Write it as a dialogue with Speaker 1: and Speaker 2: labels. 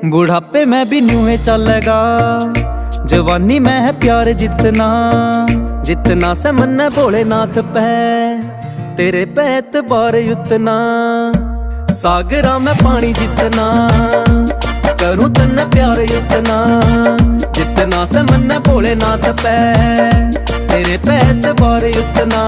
Speaker 1: बुढ़ापे में भी न्यूहे चलेगा, जवानी में है प्यार जितना। जितना से मन भोलेनाथ पे, तेरे पे एतबार उतना। सागरा में पानी जितना, करूं तन्ने प्यार उतना। जितना से मन भोलेनाथ पे, तेरे पे एतबार उतना।